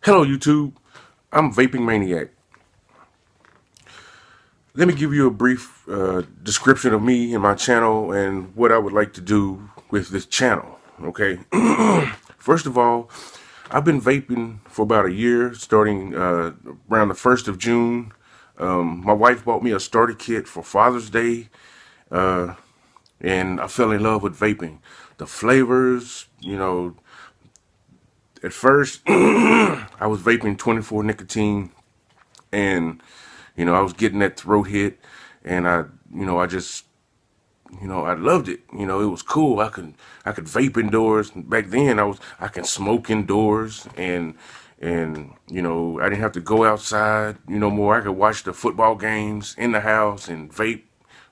Hello YouTube, I'm Vaping Maniac. Let me give you a brief description of me and my channel and what I would like to do with this channel, okay? First of all, I've been vaping for about a year, starting around the 1st of June. My wife bought me a starter kit for Father's Day, and I fell in love with vaping. The flavors, at first I was vaping 24 nicotine, and I was getting that throat hit, and I just, I loved it. It was cool. I could vape indoors. Back then, I can smoke indoors, and I didn't have to go outside. More. I could watch the football games in the house and vape,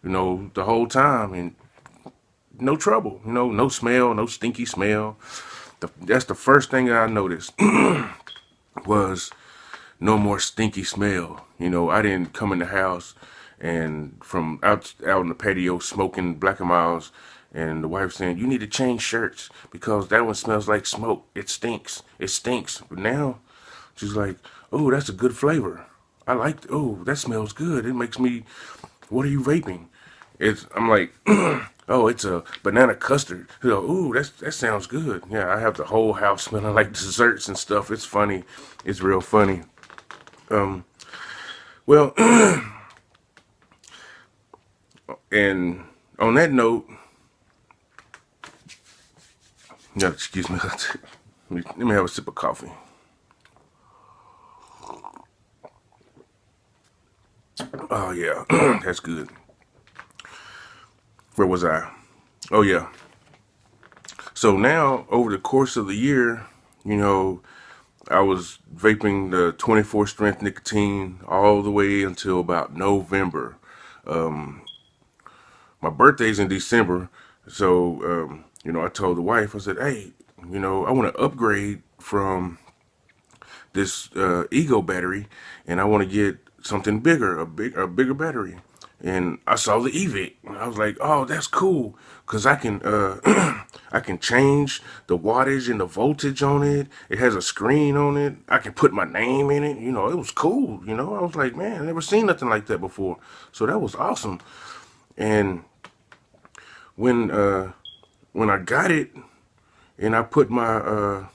the whole time, and no trouble. No smell, no stinky smell. That's the first thing that I noticed was no more stinky smell. I didn't come in the house and from out in the patio smoking Black and Miles, and the wife saying, "You need to change shirts because that one smells like smoke. It stinks. It stinks." But now she's like, "Oh, that's a good flavor. I like. Oh, that smells good. It makes me. What are you vaping?" I'm like, "Oh, it's a banana custard." Ooh, that sounds good. Yeah, I have the whole house smelling like desserts and stuff. It's funny. It's real funny. Well, and on that note, no, excuse me. Let me have a sip of coffee. Oh yeah, that's good. Where was I? Oh yeah. So now, over the course of the year, you know, I was vaping the 24 strength nicotine all the way until about November. My birthday's in December, so I told the wife, I said, "Hey, I want to upgrade from this Ego battery, and I want to get something bigger, a bigger battery." And I saw the EVIC, and I was like, "Oh, that's cool, cause I can I can change the wattage and the voltage on it. It has a screen on it. I can put my name in it. It was cool. I was like, man, I never seen nothing like that before. So that was awesome. And when uh, when I got it and I put my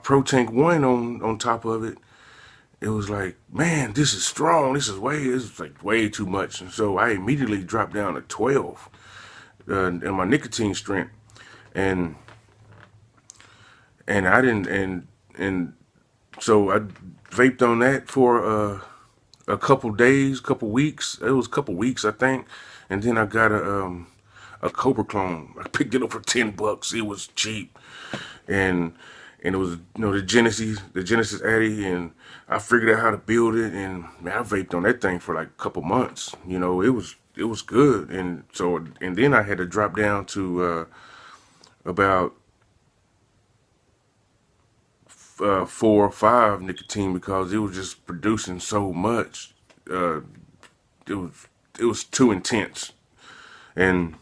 Pro Tank One on top of it, it was like, man, this is strong. This is like way too much. And so I immediately dropped down to 12 in my nicotine strength, and I didn't and so I vaped on that for a couple days, couple weeks. It was a couple weeks, I think, and then I got a Cobra clone. I picked it up for $10. It was cheap, and it was the Genesis Addy, and I figured out how to build it, and man, I vaped on that thing for like a couple months. It was good, and then I had to drop down to about 4 or 5 nicotine because it was just producing so much. Uh, it was it was too intense, and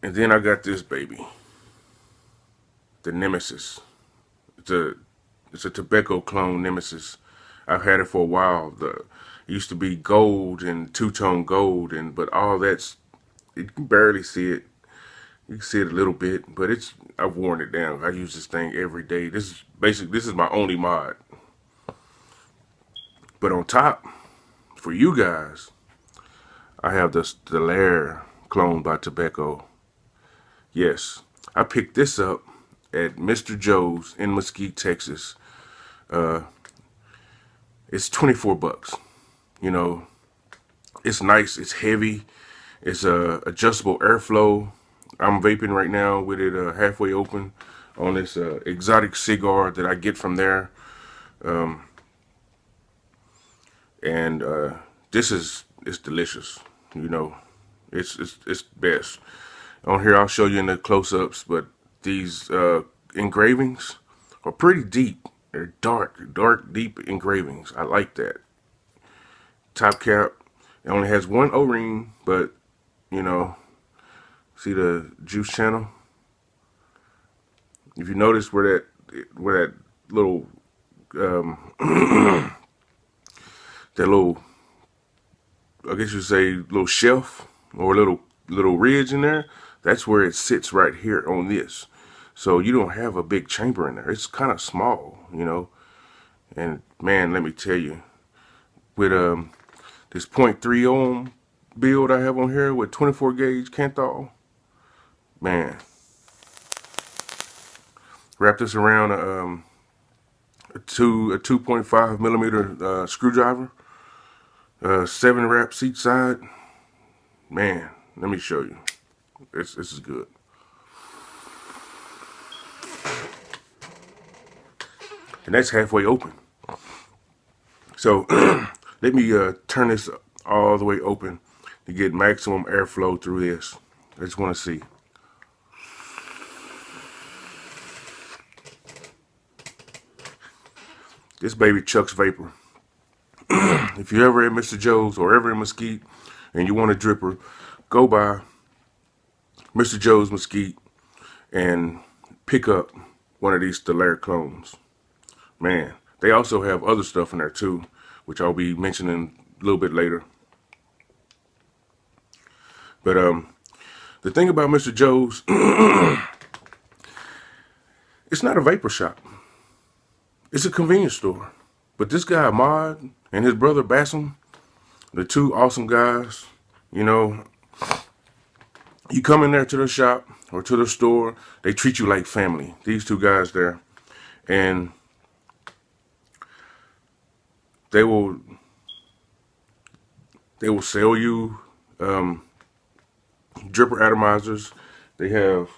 then I got this baby, the Nemesis. It's a it's a Tobeco clone Nemesis. I've had it for a while. It used to be gold and two-tone gold, and but all that's, you can barely see it. You can see it a little bit, but I've worn it down. I use this thing every day. This is my only mod. But on top, for you guys, I have the Stillare clone by Tobeco. Yes, I picked this up at Mr. Joe's in Mesquite, Texas. Uh, it's 24 bucks. You know, it's nice. It's heavy. It's adjustable airflow. I'm vaping right now with it halfway open on this exotic cigar that I get from there. Um, and this is it's delicious. You know, it's best. On here, I'll show you in the close-ups, but these engravings are pretty deep. They're dark, deep engravings. I like that. Top cap. It only has one O-ring, but you know, see the juice channel? If you notice where where that little that little, I guess you say, little shelf or little ridge in there. That's where it sits right here on this. So you don't have a big chamber in there. It's kind of small, you know. And man, let me tell you, with this .3 ohm build I have on here with 24 gauge Kanthal, man, wrap this around a 2.5 millimeter screwdriver, 7 wrap seat side. Man, let me show you. This is good. And that's halfway open. So let me turn this all the way open to get maximum airflow through this. I just want to see. This baby chucks vapor. If you're ever at Mr. Joe's or ever in Mesquite and you want a dripper, go by Mr. Joe's Mesquite and pick up one of these Stillare clones. Man, they also have other stuff in there too, which I'll be mentioning a little bit later. But the thing about Mr. Joe's, it's not a vapor shop. It's a convenience store. But this guy, Ahmad, and his brother, Bassem, the two awesome guys, you know, you come in there to the shop or to the store, they treat you like family. These two guys there. And they will sell you dripper atomizers. They have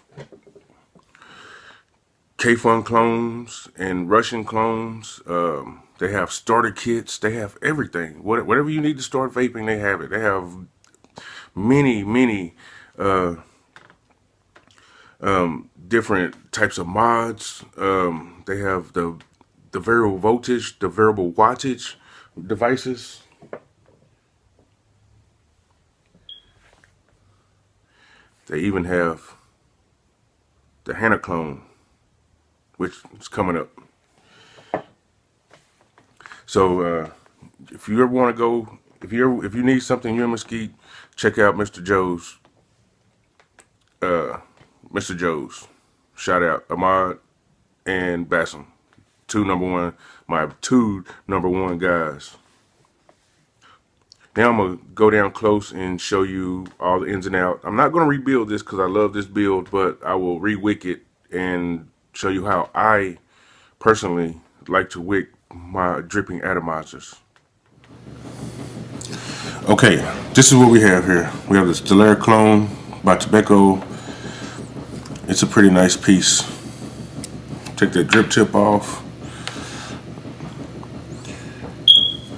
K-Fun clones and Russian clones. They have starter kits. They have everything. Whatever you need to start vaping, they have it. They have many different types of mods. They have the variable voltage, the variable wattage devices. They even have the Hannah clone, which is coming up. So if you ever want to go, if you need something, you're in Mesquite, check out Mr. Joe's. Mr. Joe's. Shout out Ahmad and Bassem, my two number one guys. Now I'm gonna go down close and show you all the ins and outs. I'm not gonna rebuild this because I love this build, but I will re-wick it and show you how I personally like to wick my dripping atomizers. Okay, this is what we have here. We have the Stillare clone by Tobeco. It's a pretty nice piece. Take the drip tip off.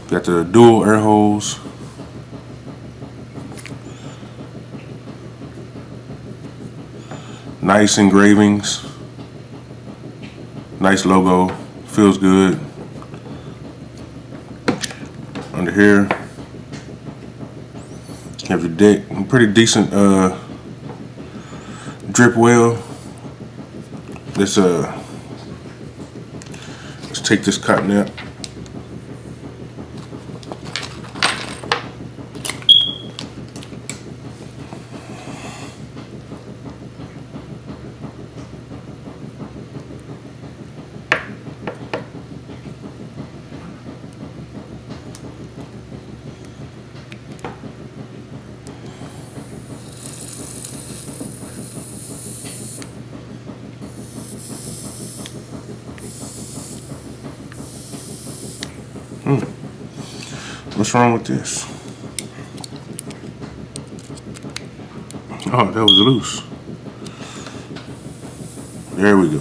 Got the dual air holes. Nice engravings. Nice logo. Feels good. Under here, you have your deck. Pretty decent drip well. Let's take this cotton out. What's wrong with this? Oh, that was loose. There we go.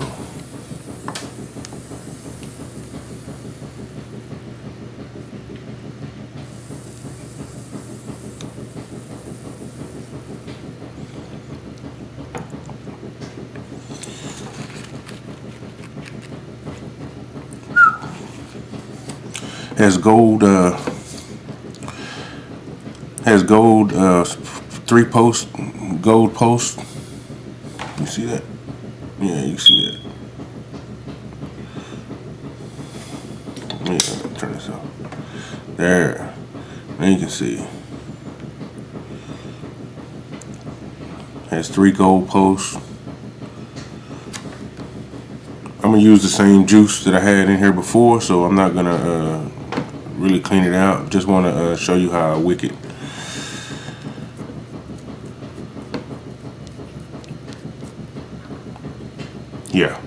Has gold three-post gold post. You see that? Yeah, you see that. turn this up. There. Now you can see. Has 3 gold posts. I'm gonna use the same juice that I had in here before, so I'm not gonna really clean it out. Just want to show you how I wick it. Yeah.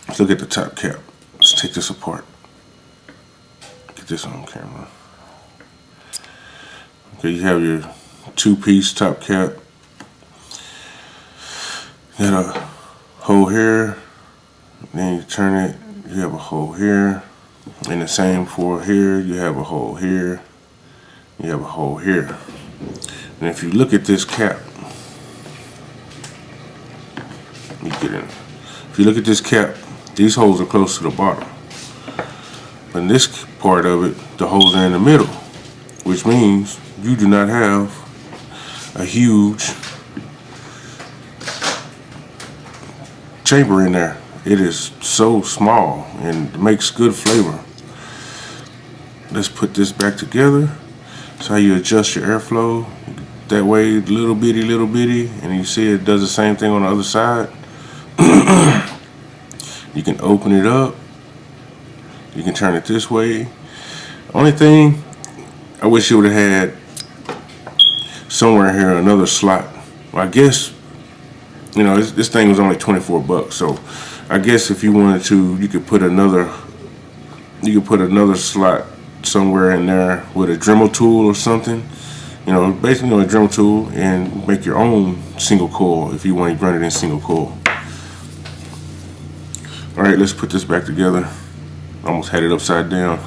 Let's look at the top cap. Let's take this apart. Get this on camera. Okay, you have your 2-piece top cap. You got a hole here. Then you turn it. You have a hole here. And the same for here. You have a hole here. You have a hole here. And if you look at this cap, if you look at this cap, these holes are close to the bottom. But in this part of it, the holes are in the middle, which means you do not have a huge chamber in there. It is so small and makes good flavor. Let's put this back together. That's how you adjust your airflow. That way, little bitty, and you see it does the same thing on the other side. You can open it up. You can turn it this way. Only thing, I wish you would have had somewhere here another slot. Well, I guess, you know, this thing was only 24 bucks. So I guess if you wanted to, you could put another slot somewhere in there with a Dremel tool or something. You know, basically a Dremel tool, and make your own single coil if you want to run it in single coil. All right, let's put this back together. Almost had it upside down.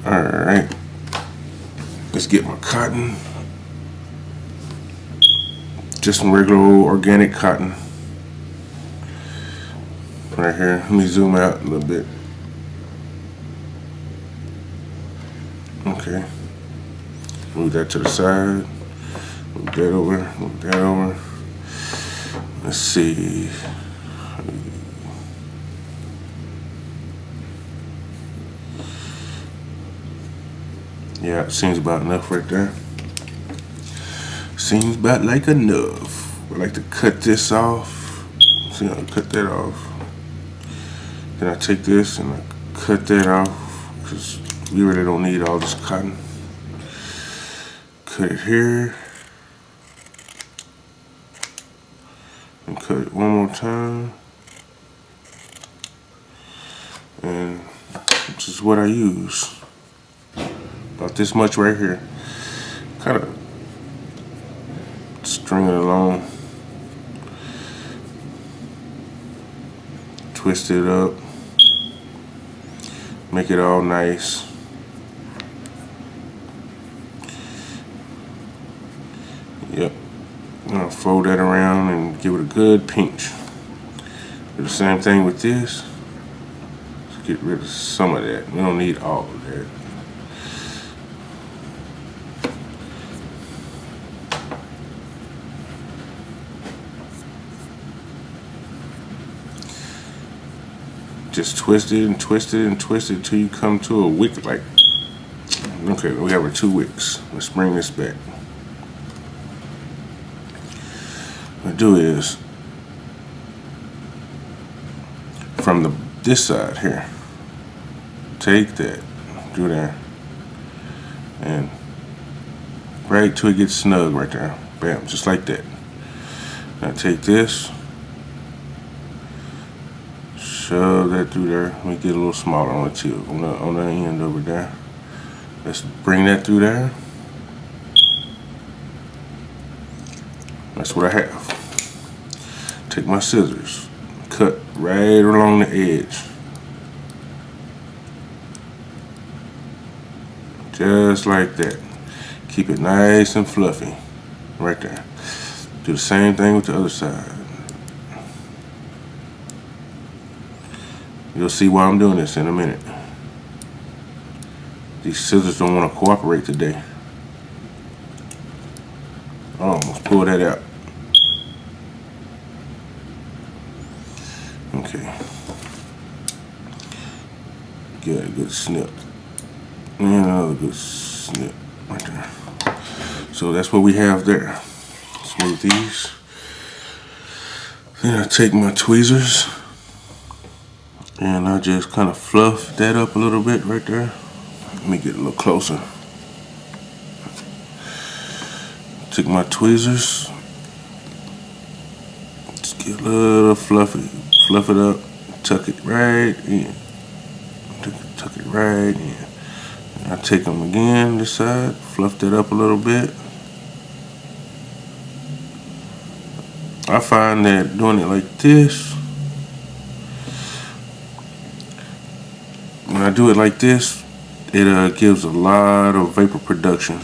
All right, let's get my cotton. Just some regular old organic cotton. Right here, let me zoom out a little bit. Okay, move that to the side. Move that over, move that over. Let's see. Yeah, seems about enough right there. Seems about like enough. I like to cut this off. See how I cut that off. Then I take this and I cut that off because we really don't need all this cotton. Cut it here. And cut it one more time. And this is what I use. About this much right here. Kind of string it along. Twist it up. Make it all nice. Yep. I'm gonna fold that around and give it a good pinch. Do the same thing with this. Let's get rid of some of that. We don't need all of that. Just twist it and twist it and twist it until you come to a wick like. Okay, we have our 2 wicks. Let's bring this back. What I do is from this side here, take that through there and right till it gets snug right there. Bam, just like that. Now take this, shove that through there. Let me get a little smaller on the tip, on the end over there. Let's bring that through there. That's what I have. Take my scissors, cut right along the edge. Just like that. Keep it nice and fluffy. Right there. Do the same thing with the other side. You'll see why I'm doing this in a minute. These scissors don't want to cooperate today. I almost pulled that out. Okay. Get a good snip. And another good snip right there. So that's what we have there. Smooth these. Then I take my tweezers and I just kind of fluff that up a little bit right there. Let me get a little closer. Take my tweezers. Just get a little fluffy. Fluff it up. Tuck it right in. Tuck it right in. And I take them again this side. Fluff that up a little bit. I find that doing it like this, when I do it like this, it gives a lot of vapor production.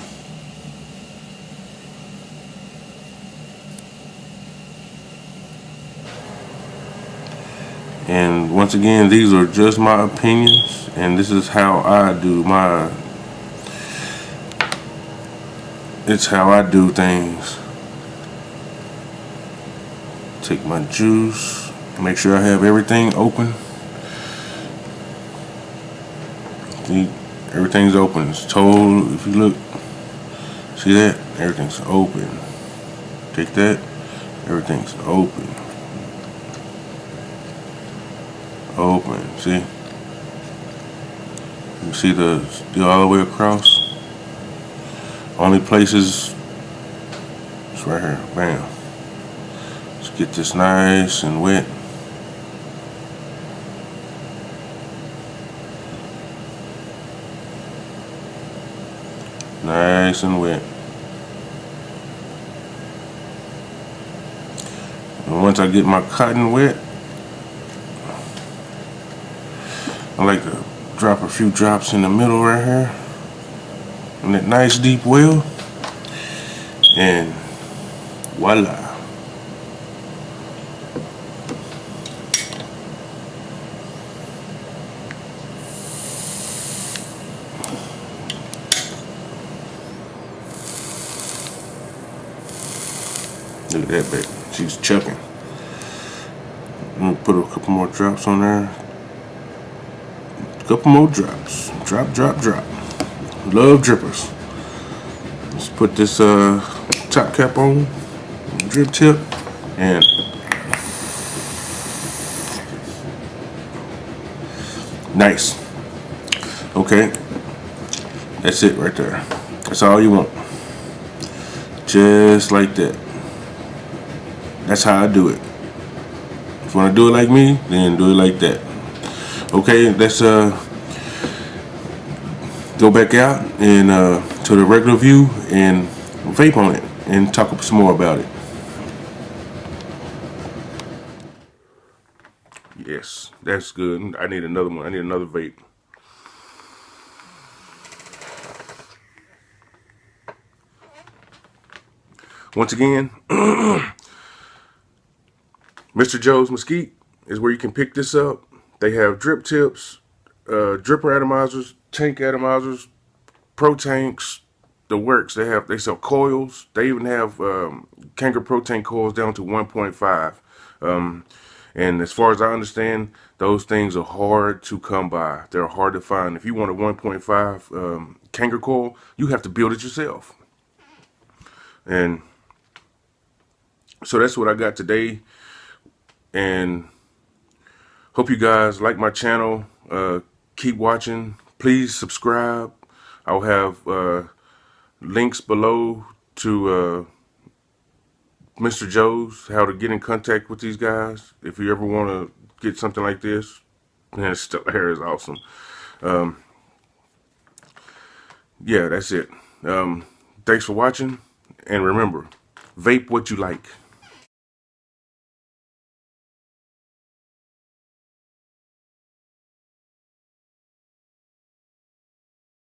And once again, these are just my opinions, and this is how I do it's how I do things. Take my juice, make sure I have everything open. See, everything's open. It's total, if you look, see that? Everything's open. Take that, everything's open. Open, see? You see the steel all the way across? Only places, it's right here, bam. Let's get this nice and wet. Nice and wet. And once I get my cotton wet, I like to drop a few drops in the middle right here in that nice deep well, and voila. Look at that baby, she's chucking. I'm gonna put a couple more drops on there. Couple more drops. Drop, drop, drop. Love drippers. Let's put this top cap on, drip tip, and nice. Okay, that's it right there. That's all you want. Just like that. That's how I do it. If you want to do it like me, then do it like that. Okay, let's go back out and to the regular view and vape on it and talk some more about it. Yes, that's good. I need another one. I need another vape. Once again, Mr. Joe's Mesquite is where you can pick this up. They have drip tips, dripper atomizers, tank atomizers, pro tanks, the works. They sell coils. They even have Kangaroo pro tank coils down to 1.5. And as far as I understand, those things are hard to come by. They're hard to find. If you want a 1.5 Kangaroo coil, you have to build it yourself. And so that's what I got today. And hope you guys like my channel. Keep watching. Please subscribe. I'll have links below to Mr. Joe's, how to get in contact with these guys. If you ever want to get something like this, man, Stillare is awesome. Yeah, that's it. Thanks for watching. And remember, vape what you like.